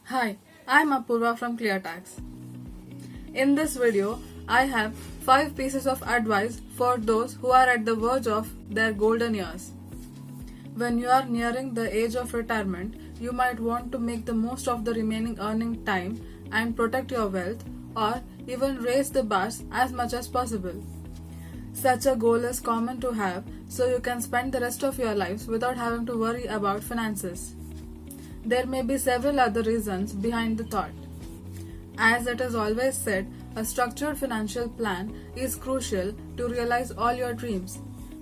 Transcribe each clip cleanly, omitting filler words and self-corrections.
Hi, I'm Apurva from ClearTax. In this video, I have 5 pieces of advice for those who are at the verge of their golden years. When you are nearing the age of retirement, you might want to make the most of the remaining earning time and protect your wealth, or even raise the bars as much as possible. Such a goal is common to have, so you can spend the rest of your lives without having to worry about finances. There may be several other reasons behind the thought. As it is always said, a structured financial plan is crucial to realize all your dreams.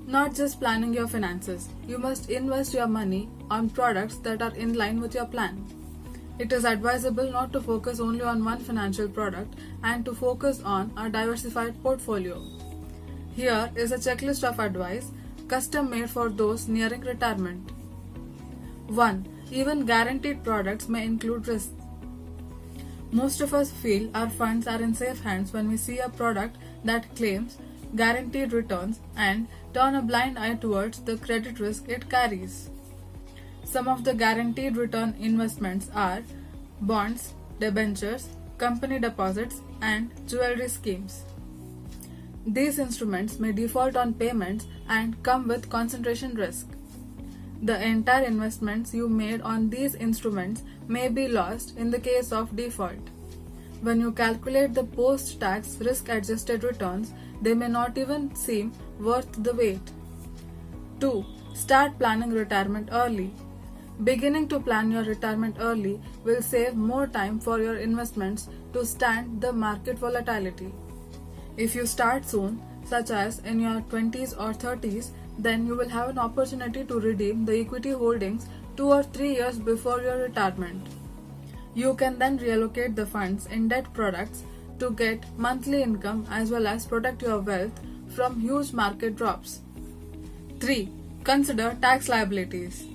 Not just planning your finances, you must invest your money on products that are in line with your plan. It is advisable not to focus only on one financial product and to focus on a diversified portfolio. Here is a checklist of advice custom made for those nearing retirement. 1. Even guaranteed products may include risks. Most of us feel our funds are in safe hands when we see a product that claims guaranteed returns and turn a blind eye towards the credit risk it carries. Some of the guaranteed return investments are bonds, debentures, company deposits, and jewelry schemes. These instruments may default on payments and come with concentration risk. The entire investments you made on these instruments may be lost in the case of default. When you calculate the post-tax risk-adjusted returns, they may not even seem worth the wait. 2. Start planning retirement early. Beginning to plan your retirement early will save more time for your investments to stand the market volatility. If you start soon, such as in your 20s or 30s, then you will have an opportunity to redeem the equity holdings 2 or 3 years before your retirement. You can then reallocate the funds in debt products to get monthly income as well as protect your wealth from huge market drops. 3. Consider tax liabilities.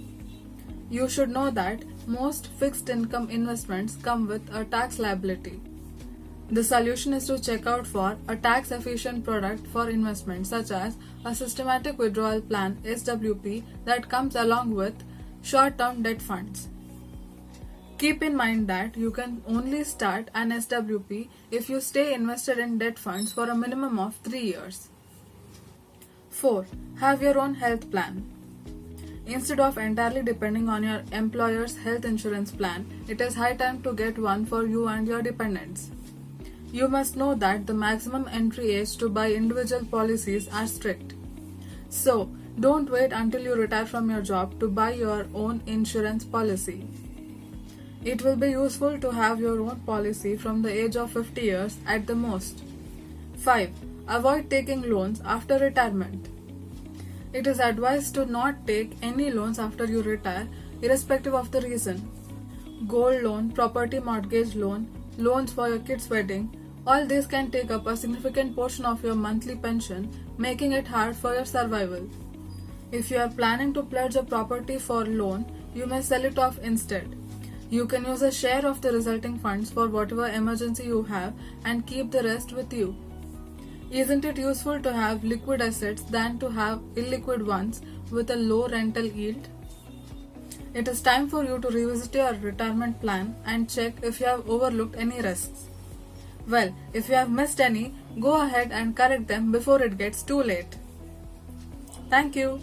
You should know that most fixed income investments come with a tax liability. The solution is to check out for a tax-efficient product for investment such as a systematic withdrawal plan (SWP) that comes along with short-term debt funds. Keep in mind that you can only start an SWP if you stay invested in debt funds for a minimum of 3 years. 4. Have your own health plan. Instead of entirely depending on your employer's health insurance plan, it is high time to get one for you and your dependents. You must know that the maximum entry age to buy individual policies are strict. So, don't wait until you retire from your job to buy your own insurance policy. It will be useful to have your own policy from the age of 50 years at the most. 5. Avoid taking loans after retirement. It is advised to not take any loans after you retire, irrespective of the reason. Gold loan, property mortgage loan, loans for your kid's wedding, all these can take up a significant portion of your monthly pension, making it hard for your survival. If you are planning to pledge a property for loan, you may sell it off instead. You can use a share of the resulting funds for whatever emergency you have and keep the rest with you. Isn't it useful to have liquid assets than to have illiquid ones with a low rental yield? It is time for you to revisit your retirement plan and check if you have overlooked any risks. Well, if you have missed any, go ahead and correct them before it gets too late. Thank you.